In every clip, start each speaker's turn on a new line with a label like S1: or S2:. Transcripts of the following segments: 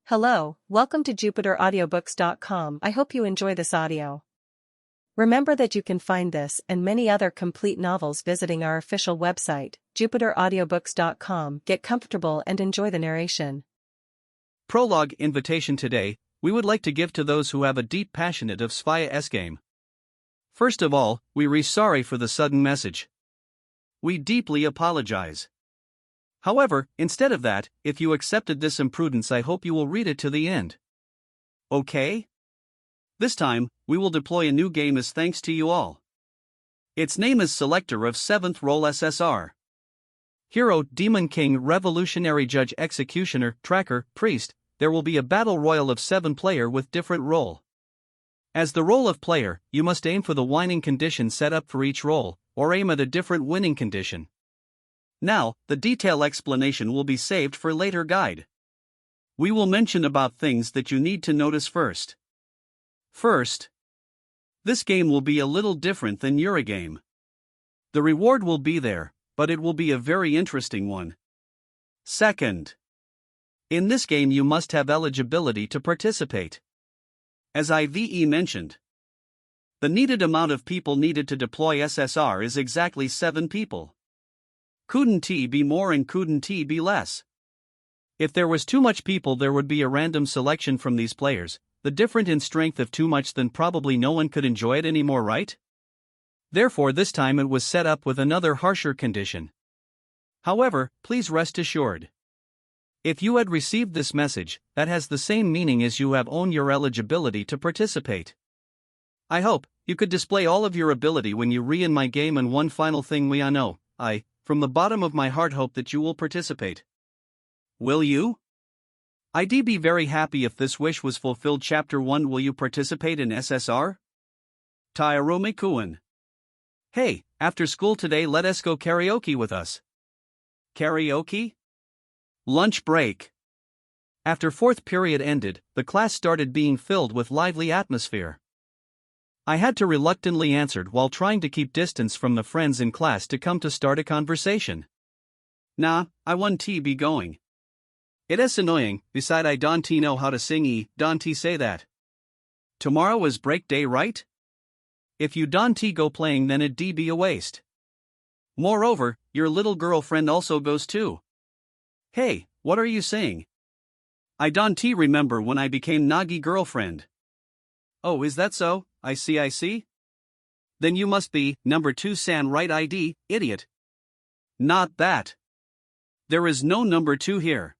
S1: Hello, welcome to JupiterAudiobooks.com. I hope you enjoy this audio. Remember that you can find this and many other complete novels visiting our official website, JupiterAudiobooks.com. Get comfortable and enjoy the narration.
S2: Prologue invitation today, we would like to give to those who have a deep passionate of Sphaya game. First of all, we sorry for the sudden message. We deeply apologize. However, instead of that, if you accepted this imprudence, I hope you will read it to the end. Okay? This time, we will deploy a new game as thanks to you all. Its name is Selector of 7th Role SSR. Hero, Demon King, Revolutionary Judge, Executioner, Tracker, Priest. There will be a battle royal of 7 player with different role. As the role of player, you must aim for the winning condition set up for each role, or aim at a different winning condition. Now, the detailed explanation will be saved for later guide. We will mention about things that you need to notice first. First, this game will be a little different than Ura-game. The reward will be there, but it will be a very interesting one. Second, in this game you must have eligibility to participate. As IVE mentioned, the needed amount of people needed to deploy SSR is exactly 7 people. Couldn't be more and couldn't be less. If there was too much people, there would be a random selection from these players, the different in strength of too much, then probably no one could enjoy it anymore, right? Therefore this time it was set up with another harsher condition. However, please rest assured. If you had received this message, that has the same meaning as you have owned your eligibility to participate. I hope you could display all of your ability when you in my game, and one final thing we know, I, from the bottom of my heart, hope that you will participate. Will you? I'd be very happy if this wish was fulfilled. Chapter 1. Will you participate in SSR? Tarumi Yuunagi. Hey, after school today let us go karaoke with us. Karaoke? Lunch break. After 4th period ended, the class started being filled with lively atmosphere. I had to reluctantly answer while trying to keep distance from the friends in class to come to start a conversation. Nah, I won't be going. It is annoying, beside I don't know how to sing don't say that. Tomorrow is break day, right? If you don't go playing, then it'd be a waste. Moreover, your little girlfriend also goes too. Hey, what are you saying? I don't remember when I became Nagi girlfriend. Oh, is that so? I see. Then you must be number 2 san, right? ID, idiot. Not that. There is no number 2 here.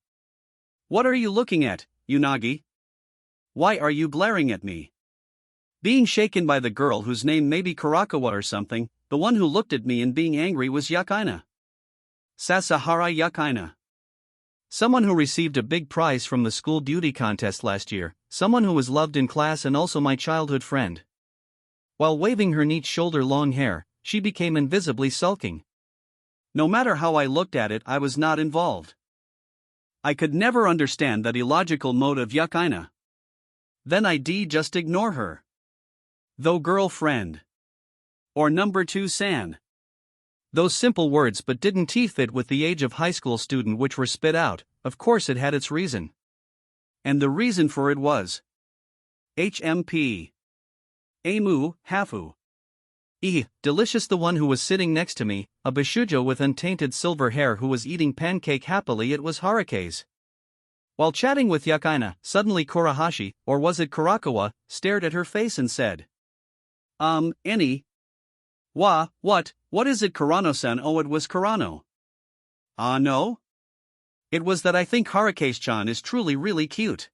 S2: What are you looking at, Yuunagi? Why are you glaring at me? Being shaken by the girl whose name may be Kurakawa or something. The one who looked at me and being angry was Yukaina. Sasahara Yukaina. Someone who received a big prize from the school beauty contest last year, someone who was loved in class and also my childhood friend. While waving her neat shoulder-long hair, she became invisibly sulking. No matter how I looked at it, I was not involved. I could never understand that illogical mode of Yukaina. Then I'd just ignore her. Though girlfriend. Or number 2 san. Those simple words but didn't fit with the age of high school student which were spit out. Of course it had its reason. And the reason for it was HMP. Amu, Hafu. Delicious. The one who was sitting next to me, a Bishujo with untainted silver hair who was eating pancake happily, it was Harukaze. While chatting with Yukaina, suddenly Kurahashi, or was it Kurakawa, stared at her face and said, any? What is it, Kurano-san? Oh, it was Kurano. No? It was that I think Harukaze-chan is truly really cute.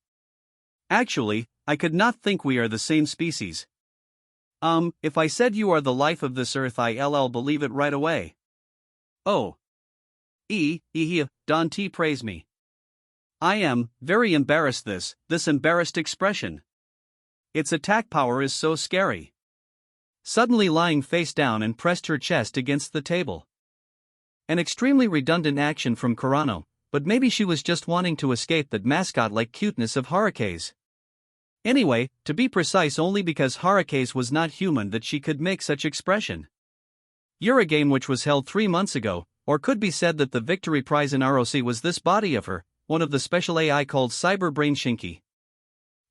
S2: Actually, I could not think we are the same species. If I said you are the life of this earth, I'll believe it right away. Oh. Don't praise me. I am very embarrassed. This embarrassed expression. Its attack power is so scary. Suddenly lying face down and pressed her chest against the table. An extremely redundant action from Kurano, but maybe she was just wanting to escape that mascot-like cuteness of Harukaze. Anyway, to be precise, only because Harukaze was not human that she could make such expression. Ura-game, which was held 3 months ago, or could be said that the victory prize in ROC was this body of her, one of the special AI called Cyberbrain Shinki.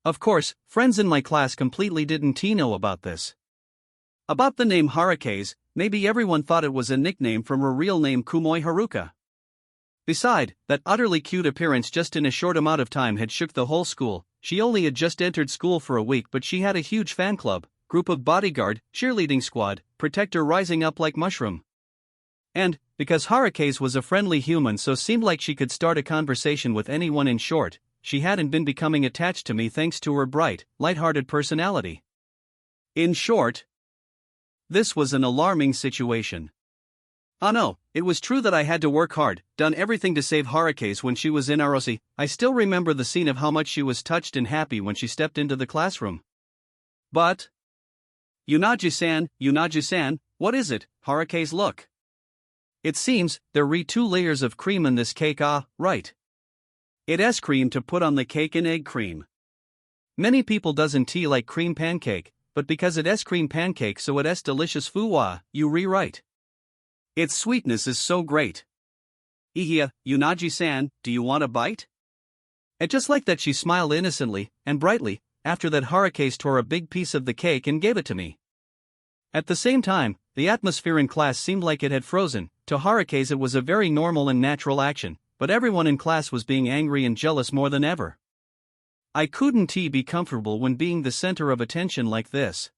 S2: Of course, friends in my class completely didn't know about this. About the name Harukaze, maybe everyone thought it was a nickname from her real name Kumoi Haruka. Beside, that utterly cute appearance just in a short amount of time had shook the whole school. She only had just entered school for a week, but she had a huge fan club, group of bodyguard, cheerleading squad, protector rising up like mushroom. And, because Harukaze was a friendly human, so seemed like she could start a conversation with anyone. In short, she hadn't been becoming attached to me thanks to her bright, light-hearted personality. In short, this was an alarming situation. Oh no, it was true that I had to work hard, done everything to save Harukaze when she was in Arosi. I still remember the scene of how much she was touched and happy when she stepped into the classroom. But Yuunagi-san, what is it, Harukaze? Look. It seems there re 2 layers of cream in this cake. Ah, right. It is cream to put on the cake and egg cream. Many people doesn't like cream pancake, but because it is cream pancake so it is delicious. Fuwa, you rewrite. Its sweetness is so great. Ihia, Yuunagi-san, do you want a bite? And just like that she smiled innocently and brightly. After that, Harukaze tore a big piece of the cake and gave it to me. At the same time, the atmosphere in class seemed like it had frozen. To Harukaze it was a very normal and natural action, but everyone in class was being angry and jealous more than ever. I couldn't be comfortable when being the center of attention like this.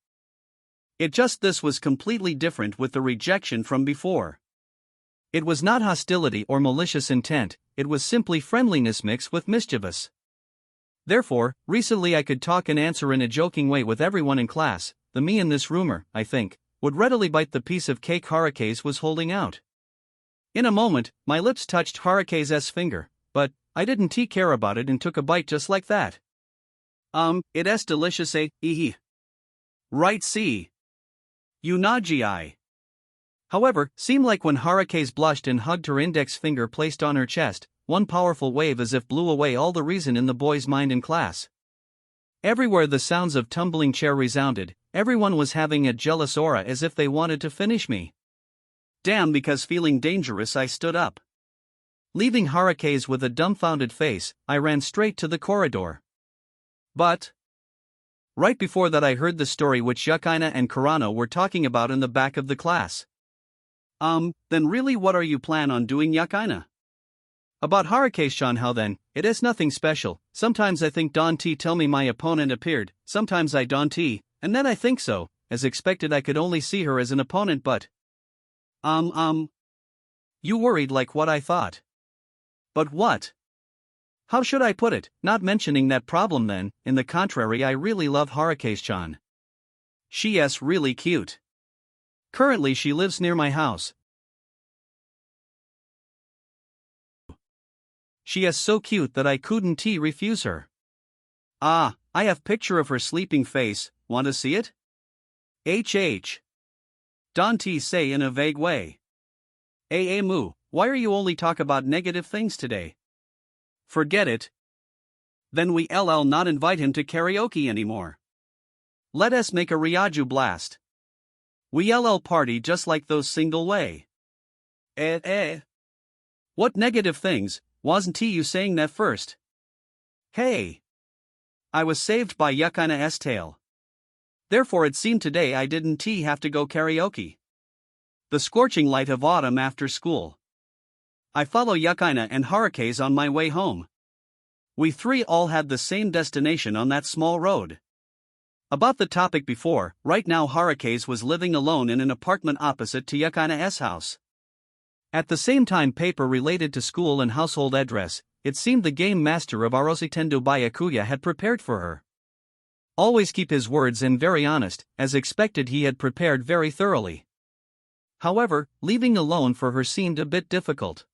S2: This was completely different with the rejection from before. It was not hostility or malicious intent, it was simply friendliness mixed with mischievous. Therefore, recently I could talk and answer in a joking way with everyone in class. The me in this rumor, I think, would readily bite the piece of cake Harukaze was holding out. In a moment, my lips touched Harukaze's finger, but I didn't care about it and took a bite just like that. It is delicious, eh? Right, see. Yuunagi. However, seemed like when Harukaze blushed and hugged her index finger placed on her chest, one powerful wave as if blew away all the reason in the boy's mind in class. Everywhere the sounds of tumbling chair resounded, everyone was having a jealous aura as if they wanted to finish me. Damn, because feeling dangerous I stood up. Leaving Harukaze with a dumbfounded face, I ran straight to the corridor. But right before that I heard the story which Yukaina and Kurano were talking about in the back of the class. Then really what are you plan on doing, Yukaina? About Harukaze-chan? How then? It is nothing special. Sometimes I think don't tell me my opponent appeared, sometimes I don't and then I think so, as expected I could only see her as an opponent but… You worried like what I thought. But what? How should I put it, not mentioning that problem then, in the contrary I really love Harukaze-chan. She is really cute. Currently she lives near my house. She is so cute that I couldn't refuse her. Ah, I have picture of her sleeping face, want to see it? Don't say in a vague way. Moo, why are you only talk about negative things today? Forget it. Then we'll not invite him to karaoke anymore. Let us make a Ryaju blast. We'll party just like those single way. What negative things, wasn't you saying that first? Hey. I was saved by Yukaina's tale. Therefore it seemed today I didn't have to go karaoke. The scorching light of autumn after school. I follow Yukaina and Harukaze on my way home. We three all had the same destination on that small road. About the topic before, right now Harukaze was living alone in an apartment opposite to Yukaina's house. At the same time paper related to school and household address, it seemed the game master of Arositendo Byakuya had prepared for her. Always keep his words and very honest, as expected he had prepared very thoroughly. However, leaving alone for her seemed a bit difficult.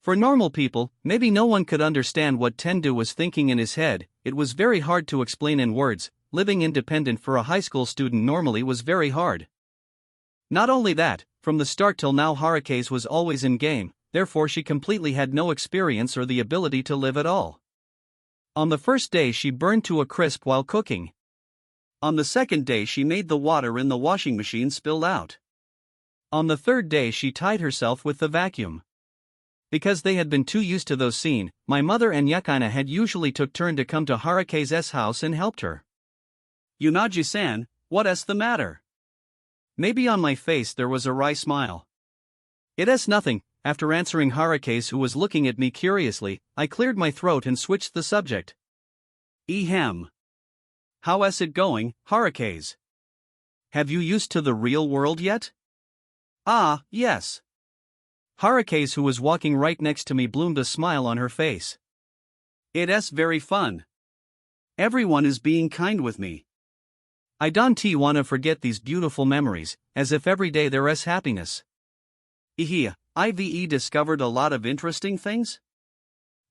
S2: For normal people, maybe no one could understand what Tendu was thinking in his head. It was very hard to explain in words. Living independent for a high school student normally was very hard. Not only that, from the start till now Harukaze was always in game, therefore she completely had no experience or the ability to live at all. On the first day she burned to a crisp while cooking. On the second day she made the water in the washing machine spill out. On the third day she tied herself with the vacuum. Because they had been too used to those scenes, my mother and Yakaina had usually took turn to come to Harukaze's house and helped her. Yuunagi-san, what's the matter? Maybe on my face there was a wry smile. It's nothing. After answering Harukaze, who was looking at me curiously, I cleared my throat and switched the subject. Ehem. How's it going, Harukaze? Have you used to the real world yet? Ah, yes. Harukaze, who was walking right next to me, bloomed a smile on her face. It's very fun. Everyone is being kind with me. I don't wanna forget these beautiful memories, as if every day there is happiness. I've discovered a lot of interesting things?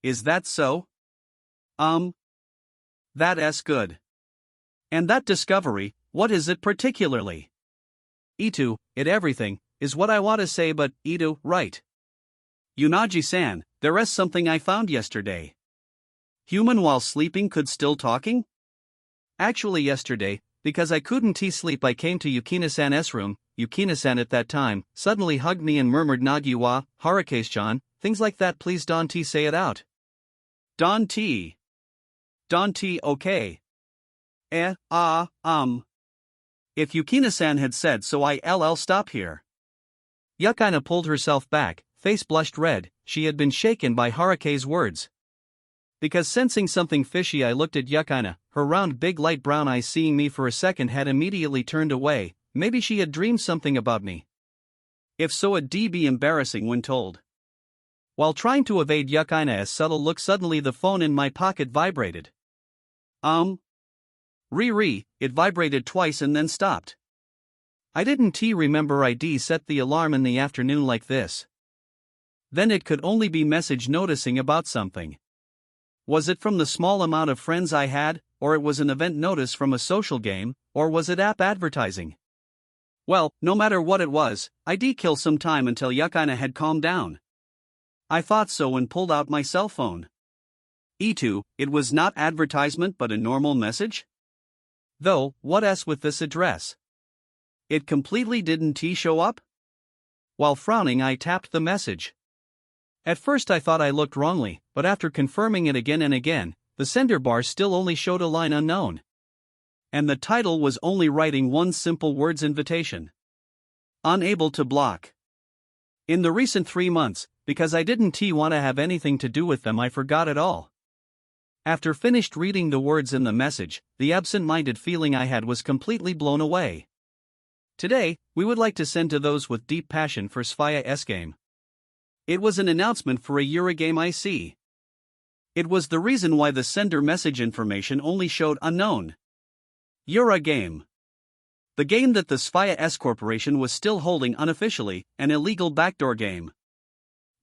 S2: Is that so? That's good. And that discovery, what is it particularly? It everything, is what I want to say, but right. Yuunagi-san, there is something I found yesterday. Human while sleeping could still talking? Actually yesterday, because I couldn't sleep, I came to Yukina-san's room. Yukina-san at that time suddenly hugged me and murmured Nagi-wa, Harukaze-chan, things like that. Please don't say it out. Don't. Okay. If Yukina-san had said so, I'll stop here. Yakaina pulled herself back, face blushed red. She had been shaken by Harukaze's words. Because sensing something fishy, I looked at Yakaina. Her round big light brown eyes, seeing me for a second, had immediately turned away. Maybe she had dreamed something about me. If so, it'd be embarrassing when told. While trying to evade Yakaina's subtle look, suddenly the phone in my pocket vibrated. It vibrated twice and then stopped. I didn't remember I'd set the alarm in the afternoon like this. Then it could only be message noticing about something. Was it from the small amount of friends I had, or it was an event notice from a social game, or was it app advertising? Well, no matter what it was, I'd kill some time until Yakaina had calmed down. I thought so and pulled out my cell phone. It was not advertisement but a normal message? Though, what's with this address? It completely didn't show up? While frowning, I tapped the message. At first I thought I looked wrongly, but after confirming it again and again, the sender bar still only showed a line unknown. And the title was only writing one simple words: invitation. Unable to block. In the recent 3 months, because I didn't want to have anything to do with them, I forgot it all. After finished reading the words in the message, the absent-minded feeling I had was completely blown away. Today, we would like to send to those with deep passion for Spy game. It was an announcement for a Ura-game I see. It was the reason why the sender message information only showed unknown. Ura-game. The game that the Spy Corporation was still holding unofficially, an illegal backdoor game.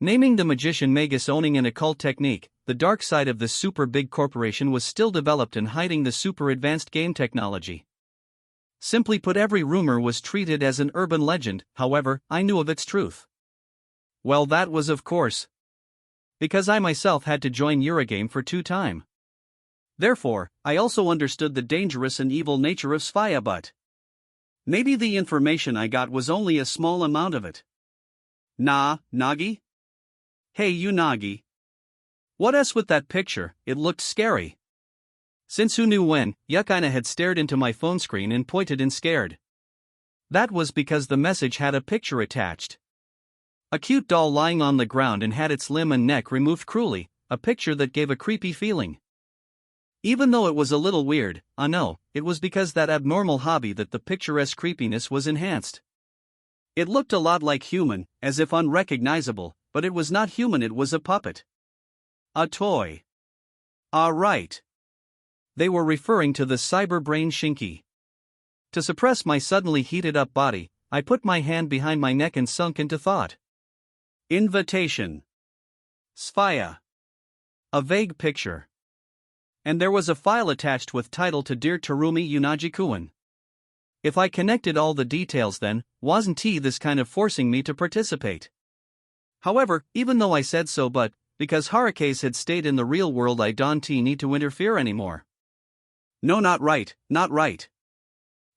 S2: Naming the magician Magus owning an occult technique, the dark side of this super big corporation was still developed and hiding the super advanced game technology. Simply put, every rumor was treated as an urban legend. However, I knew of its truth. Well, that was of course because I myself had to join Ura-game for 2 times. Therefore, I also understood the dangerous and evil nature of Spy, but maybe the information I got was only a small amount of it. Nah, Nagi? Hey Yuunagi. What's with that picture? It looked scary. Since who knew when, Yakaina had stared into my phone screen and pointed in scared. That was because the message had a picture attached. A cute doll lying on the ground and had its limb and neck removed cruelly, a picture that gave a creepy feeling. Even though it was a little weird, I know, it was because that abnormal hobby that the picturesque creepiness was enhanced. It looked a lot like human, as if unrecognizable, but it was not human, it was a puppet. A toy. Right. They were referring to the cyber brain Shinki. To suppress my suddenly heated up body, I put my hand behind my neck and sunk into thought. Invitation. Spy. A vague picture. And there was a file attached with title to Dear Tarumi Yuunagi-kun. If I connected all the details, then wasn't this kind of forcing me to participate? However, even though I said so, but because Harukaze had stayed in the real world, I don't need to interfere anymore. No, not right, not right.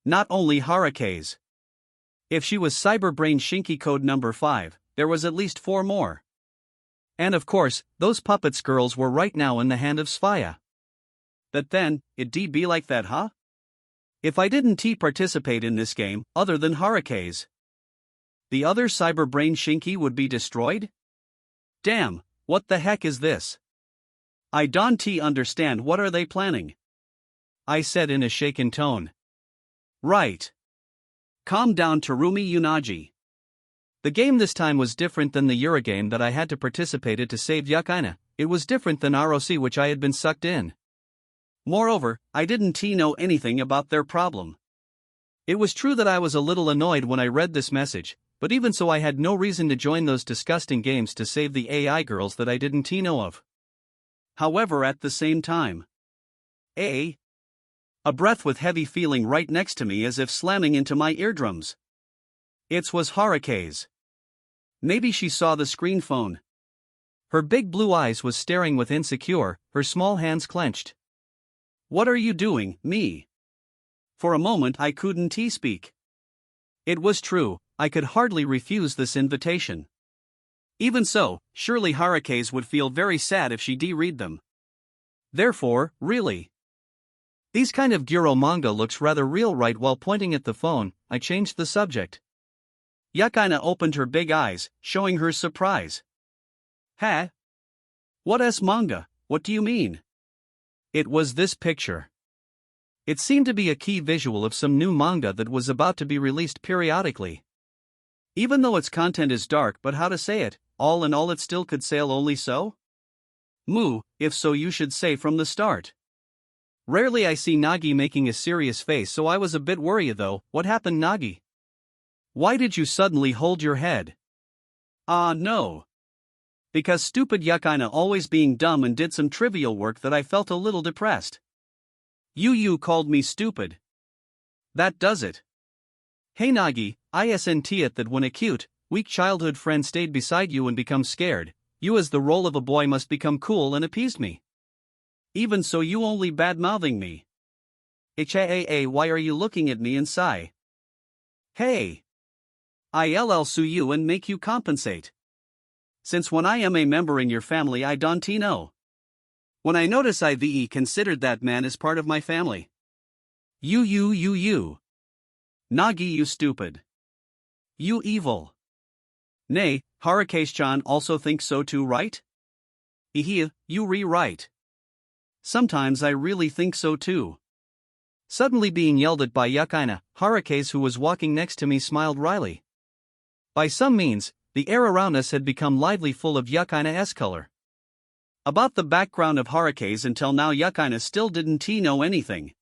S2: Not only Harukaze. If she was Cyberbrain Shinki code number 5, there was at least 4 more. And of course, those puppets girls were right now in the hand of Sphaya. That then, it'd be like that, huh? If I didn't participate in this game, other than Harukaze, the other cyberbrain Shinki would be destroyed? Damn, what the heck is this? I don't understand. What are they planning? I said in a shaken tone. Right. Calm down, Tarumi Yuunagi. The game this time was different than the Ura-game that I had to participate in to save Yukaina. It was different than ROC, which I had been sucked in. Moreover, I didn't know anything about their problem. It was true that I was a little annoyed when I read this message, but even so I had no reason to join those disgusting games to save the AI girls that I didn't know of. However, at the same time, a breath with heavy feeling right next to me as if slamming into my eardrums. It was Harukaze. Maybe she saw the screen phone. Her big blue eyes was staring with insecure, her small hands clenched. What are you doing, me? For a moment I couldn't speak. It was true, I could hardly refuse this invitation. Even so, surely Harukaze would feel very sad if she read them. Therefore, really. These kind of gyro manga looks rather real. Right while pointing at the phone, I changed the subject. Yukaina opened her big eyes, showing her surprise. Huh? What manga, what do you mean? It was this picture. It seemed to be a key visual of some new manga that was about to be released periodically. Even though its content is dark, but how to say it, all in all it still could sail only so? Moo, if so you should say from the start. Rarely I see Nagi making a serious face, so I was a bit worried though. What happened, Nagi? Why did you suddenly hold your head? No. Because stupid Yukaina always being dumb and did some trivial work that I felt a little depressed. You called me stupid. That does it. Hey Nagi, isn't it that when a cute, weak childhood friend stayed beside you and becomes scared, you as the role of a boy must become cool and appease me? Even so you only bad-mouthing me. Why are you looking at me and sigh? Hey. I'll sue you and make you compensate. Since when I am a member in your family I don't know. When I notice I've considered that man as part of my family. You. Nagi, you stupid. You evil. Nay, Harukaze-chan also thinks so too, right? You right. Sometimes I really think so too. Suddenly being yelled at by Yukaina, Harukaze, who was walking next to me, smiled wryly. By some means, the air around us had become lively, full of Yukaina's color. About the background of Harukaze until now Yukaina still didn't know anything.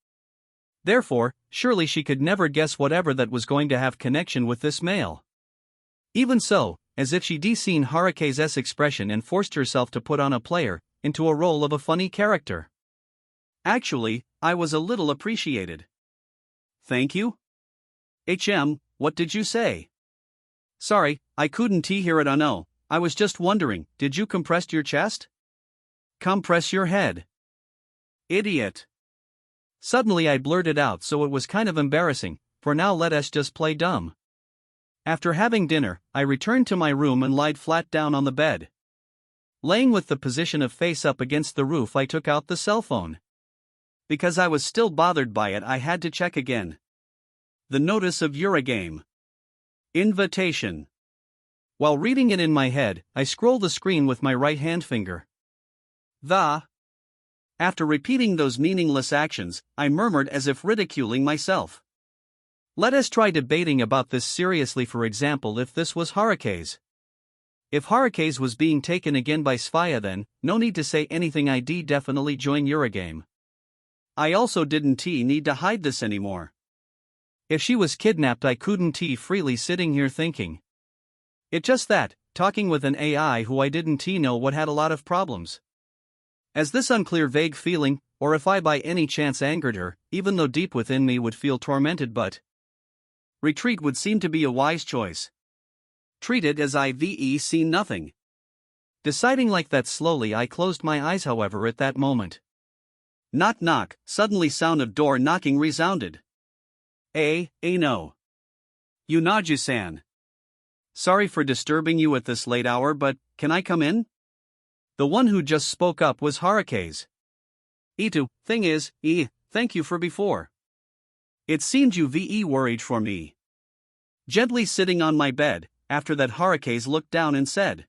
S2: Therefore, surely she could never guess whatever that was going to have connection with this male. Even so, as if she'd seen Harukaze's expression and forced herself to put on a player, into a role of a funny character. Actually, I was a little appreciated. Thank you? What did you say? Sorry, I couldn't hear it. No, I was just wondering, did you compress your chest? Compress your head. Idiot. Suddenly I blurted out, so it was kind of embarrassing. For now let us just play dumb. After having dinner, I returned to my room and lied flat down on the bed. Laying with the position of face up against the roof, I took out the cell phone. Because I was still bothered by it, I had to check again. The notice of Ura-game. Invitation. While reading it in my head, I scrolled the screen with my right hand finger. After repeating those meaningless actions, I murmured as if ridiculing myself. Let us try debating about this seriously. For example, if this was Harukaze. If Harukaze was being taken again by Sphaya, then, no need to say anything, I'd definitely join Ura-game. I also didn't need to hide this anymore. If she was kidnapped I couldn't freely sitting here thinking. It just that, talking with an AI who I didn't know what had a lot of problems. As this unclear vague feeling, or if I by any chance angered her, even though deep within me would feel tormented, but retreat would seem to be a wise choice. Treat it as I've seen nothing. Deciding like that, slowly I closed my eyes. However, at that moment, knock knock, suddenly sound of door knocking resounded. No. Yuunagi-san. Sorry for disturbing you at this late hour, but can I come in? The one who just spoke up was Harukaze. Itu, thing is, thank you for before. It seemed you worried for me. Gently sitting on my bed, after that Harukaze looked down and said.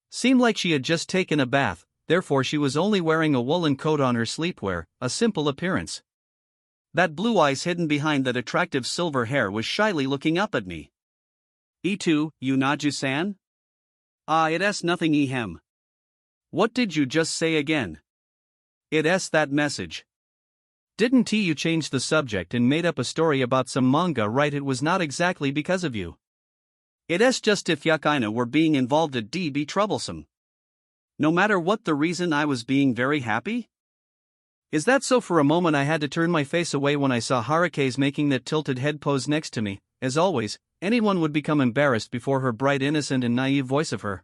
S2: Seemed like she had just taken a bath, therefore she was only wearing a woolen coat on her sleepwear, a simple appearance. That blue eyes hidden behind that attractive silver hair was shyly looking up at me. Itu, Yuunagi-san? It's nothing ehem. What did you just say again? It's that message. Didn't you change the subject and made up a story about some manga, right? It was not exactly because of you. It's just if Yakina were being involved it'd be troublesome. No matter what the reason, I was being very happy? Is that so? For a moment I had to turn my face away when I saw Harukaze making that tilted head pose next to me. As always, anyone would become embarrassed before her bright, innocent and naive voice of her.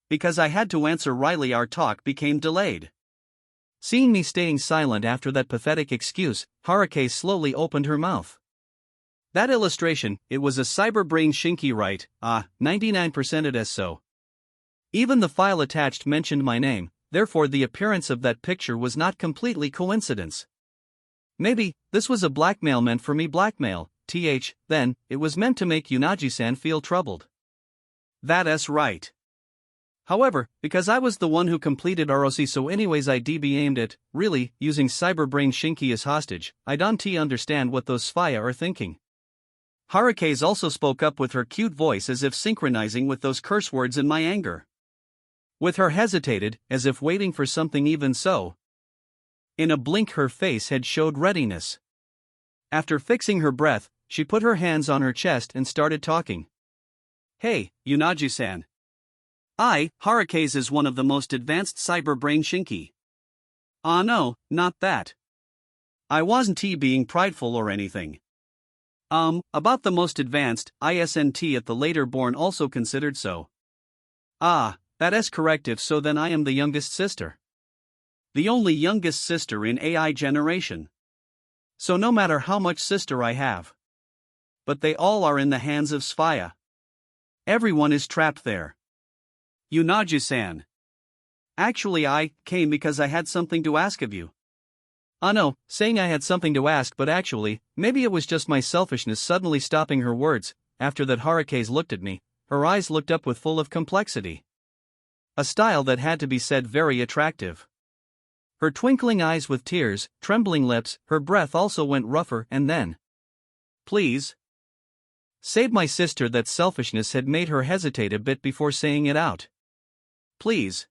S2: Because I had to answer Riley, our talk became delayed. Seeing me staying silent after that pathetic excuse, Harukaze slowly opened her mouth. That illustration, it was a cyberbrain shinki, right? 99% it is so. Even the file attached mentioned my name, therefore the appearance of that picture was not completely coincidence. Maybe, this was a blackmail meant for me. Blackmail, then, it was meant to make Yuunagi-san feel troubled. That's right. However, because I was the one who completed ROC, so anyways I'd be aimed at, really, using cyberbrain shinki as hostage, I don't understand what those Sphaya are thinking. Harukaze also spoke up with her cute voice as if synchronizing with those curse words in my anger. With her hesitated, as if waiting for something. Even so. In a blink her face had showed readiness. After fixing her breath, she put her hands on her chest and started talking. Hey, Yuunagi-san. Harukaze is one of the most advanced cyberbrain shinki. No, not that. I wasn't being prideful or anything. About the most advanced, isn't at the later born also considered so. That is correct. If so, then I am the youngest sister. The only youngest sister in AI generation. So no matter how much sister I have. But they all are in the hands of Sphaya. Everyone is trapped there. Yuunagi-san. Actually I came because I had something to ask of you. No, saying I had something to ask, but actually, maybe it was just my selfishness suddenly stopping her words. After that Harukaze looked at me, her eyes looked up with full of complexity. A style that had to be said very attractive. Her twinkling eyes with tears, trembling lips, her breath also went rougher, and then. Please. Save my sister. That selfishness had made her hesitate a bit before saying it out. Please.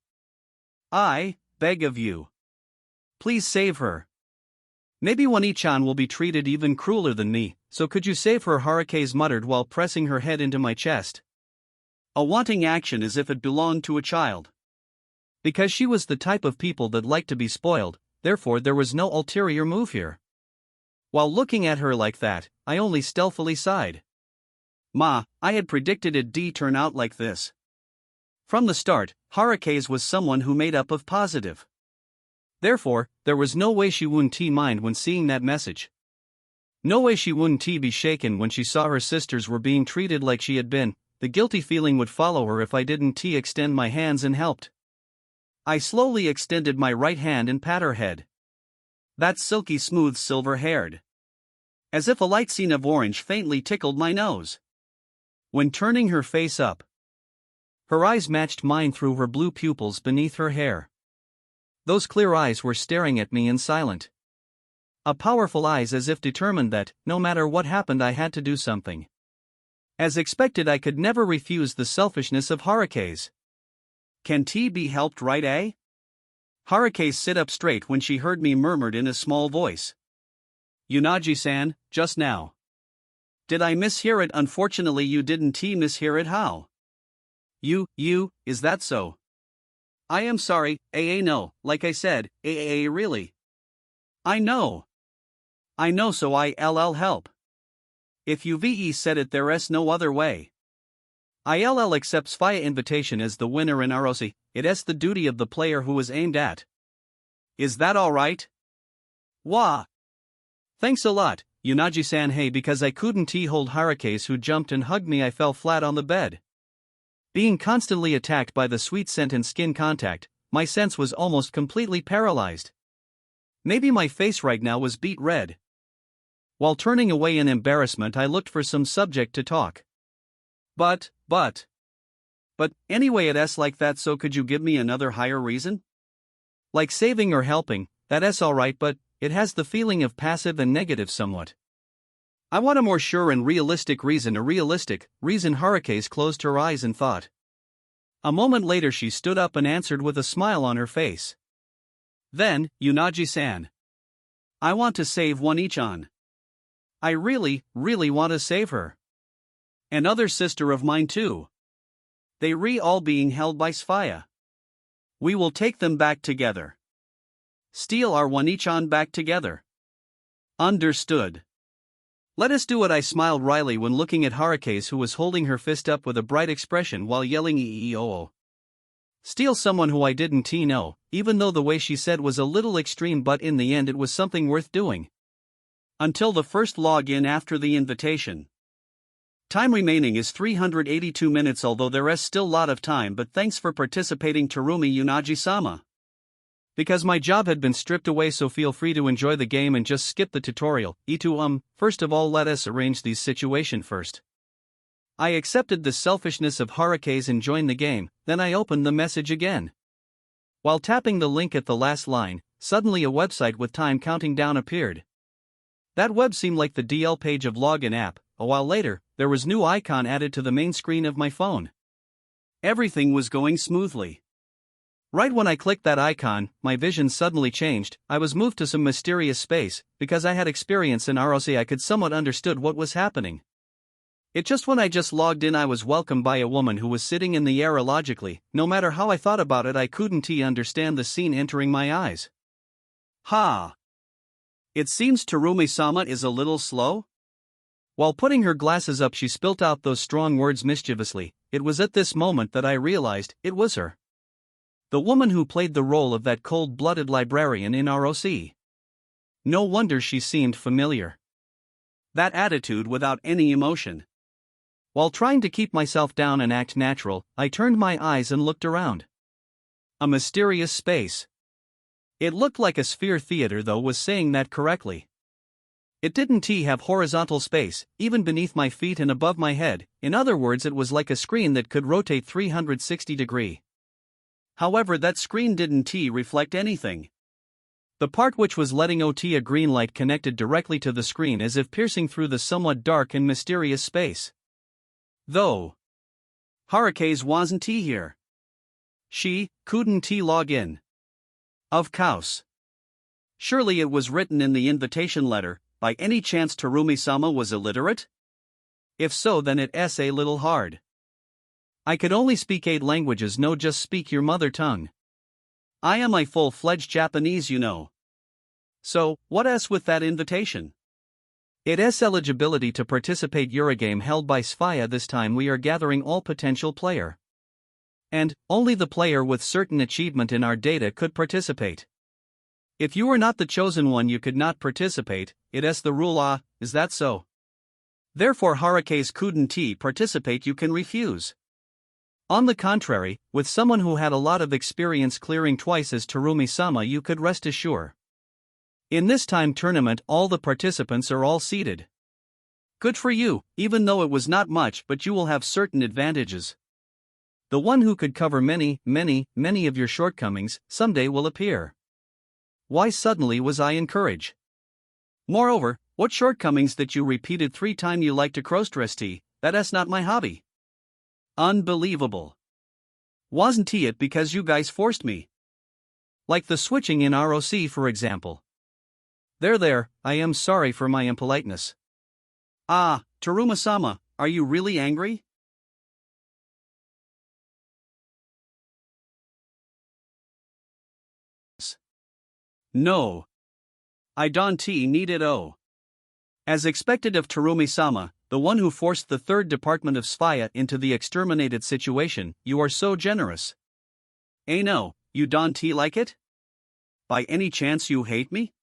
S2: I beg of you. Please save her. Maybe Wani-chan will be treated even crueler than me, so could you save her? Harukaze muttered while pressing her head into my chest. A wanting action as if it belonged to a child. Because she was the type of people that like to be spoiled, therefore there was no ulterior move here. While looking at her like that, I only stealthily sighed. I had predicted it'd turn out like this. From the start, Harukaze was someone who made up of positive. Therefore, there was no way she wouldn't mind when seeing that message. No way she wouldn't be shaken when she saw her sisters were being treated like she had been. The guilty feeling would follow her if I didn't extend my hands and helped. I slowly extended my right hand and pat her head. That's silky smooth silver-haired. As if a light scene of orange faintly tickled my nose. When turning her face up, her eyes matched mine through her blue pupils beneath her hair. Those clear eyes were staring at me in silent. Powerful eyes as if determined that, no matter what happened, I had to do something. As expected, I could never refuse the selfishness of Harukaze. Can be helped, right? Harukaze sit up straight when she heard me murmured in a small voice. Yuunagi-san, just now. Did I mishear it? Unfortunately you didn't mishear it. How? Is that so? I am sorry, no, like I said, really. I know, so I'll help. If you said it, there's no other way. I'll accept Sphaya invitation as the winner in ROC, it's the duty of the player who is aimed at. Is that alright? Wah! Thanks a lot, Yuunagi-san. Hey, because I couldn't hold Harukaze who jumped and hugged me, I fell flat on the bed. Being constantly attacked by the sweet scent and skin contact, my sense was almost completely paralyzed. Maybe my face right now was beet red. While turning away in embarrassment, I looked for some subject to talk. But anyway, it's like that, so could you give me another higher reason? Like saving or helping, that's alright, but it has the feeling of passive and negative somewhat. I want a more sure and realistic reason, Harukaze closed her eyes and thought. A moment later she stood up and answered with a smile on her face. Then, Yuunagi-san. I want to save One-chan. I really want to save her. Another sister of mine too. They all being held by Sphaya. We will take them back together. Steal our One-chan back together. Understood. Let us do it, I smiled wryly when looking at Harukaze, who was holding her fist up with a bright expression while yelling EEOO. Steal someone who I didn't know, even though the way she said was a little extreme, but in the end it was something worth doing. Until the first login after the invitation. Time remaining is 382 minutes, although there is still lot of time, but thanks for participating, Tarumi Yuunagi-sama. Because my job had been stripped away, so feel free to enjoy the game and just skip the tutorial. First of all, let us arrange these situation first. I accepted the selfishness of Harukaze and joined the game, then I opened the message again. While tapping the link at the last line, suddenly a website with time counting down appeared. That web seemed like the DL page of login app. A while later, there was new icon added to the main screen of my phone. Everything was going smoothly. Right when I clicked that icon, my vision suddenly changed. I was moved to some mysterious space. Because I had experience in ROC, I could somewhat understood what was happening. When I just logged in, I was welcomed by a woman who was sitting in the air. Illogically, no matter how I thought about it, I couldn't understand the scene entering my eyes. Ha! It seems Tarumi-sama is a little slow? While putting her glasses up, she spilt out those strong words mischievously. It was at this moment that I realized it was her. The woman who played the role of that cold-blooded librarian in ROC. No wonder she seemed familiar. That attitude without any emotion. While trying to keep myself down and act natural, I turned my eyes and looked around. A mysterious space. It looked like a sphere. Theater, though, was saying that correctly. It didn't have horizontal space, even beneath my feet and above my head. In other words, it was like a screen that could rotate 360 degrees. However, that screen didn't reflect anything. The part which was letting out a green light connected directly to the screen, as if piercing through the somewhat dark and mysterious space. Though Harukaze wasn't here. She couldn't log in. Of course. Surely it was written in the invitation letter. By any chance Tarumi-sama was illiterate? If so, then it's a little hard. I could only speak 8 languages, no just speak your mother tongue. I am a full-fledged Japanese, So, what else with that invitation? It's eligibility to participate Ura-game held by Sphaya. This time we are gathering all potential player. And, only the player with certain achievement in our data could participate. If you were not the chosen one, you could not participate. It's the rule. Is that so? Therefore Harukaze couldn't participate, you can refuse. On the contrary, with someone who had a lot of experience clearing twice as Tarumi-sama, you could rest assured. In this time tournament all the participants are all seated. Good for you, even though it was not much, but you will have certain advantages. The one who could cover many of your shortcomings someday will appear. Why suddenly was I encouraged? Moreover, what shortcomings that you repeated 3 times you like to cross-dress? That's not my hobby. Unbelievable. Wasn't it because you guys forced me? Like the switching in ROC, for example. There, I am sorry for my impoliteness. Tarumi-sama, are you really angry? No. I don't need it. As expected of Tarumi-sama, the one who forced the 3rd department of Sphaya into the exterminated situation, you are so generous. No, you don't like it? By any chance you hate me?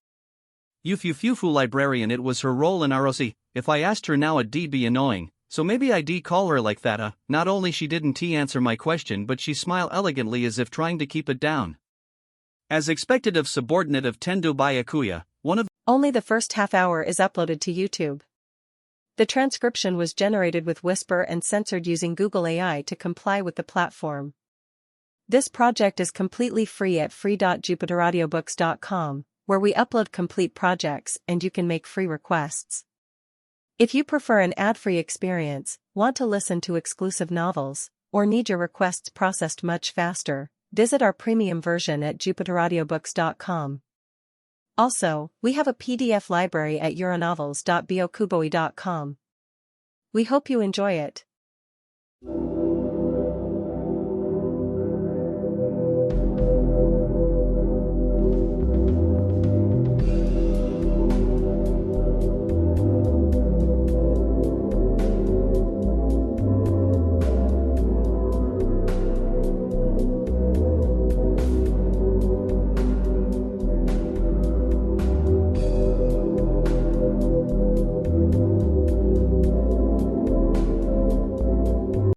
S2: Yufufu librarian, it was her role in ROC. If I asked her now, it'd be annoying, So maybe I'd call her like that. Not only she didn't answer my question, but she smiled elegantly as if trying to keep it down. As expected of subordinate of Tendo by Akuya, one of
S1: Only the first half hour is uploaded to YouTube. The transcription was generated with Whisper and censored using Google AI to comply with the platform. This project is completely free at free.jupiteraudiobooks.com, where we upload complete projects and you can make free requests. If you prefer an ad-free experience, want to listen to exclusive novels, or need your requests processed much faster, visit our premium version at jupiteraudiobooks.com. Also, we have a PDF library at euronovels.bokuboi.com. We hope you enjoy it.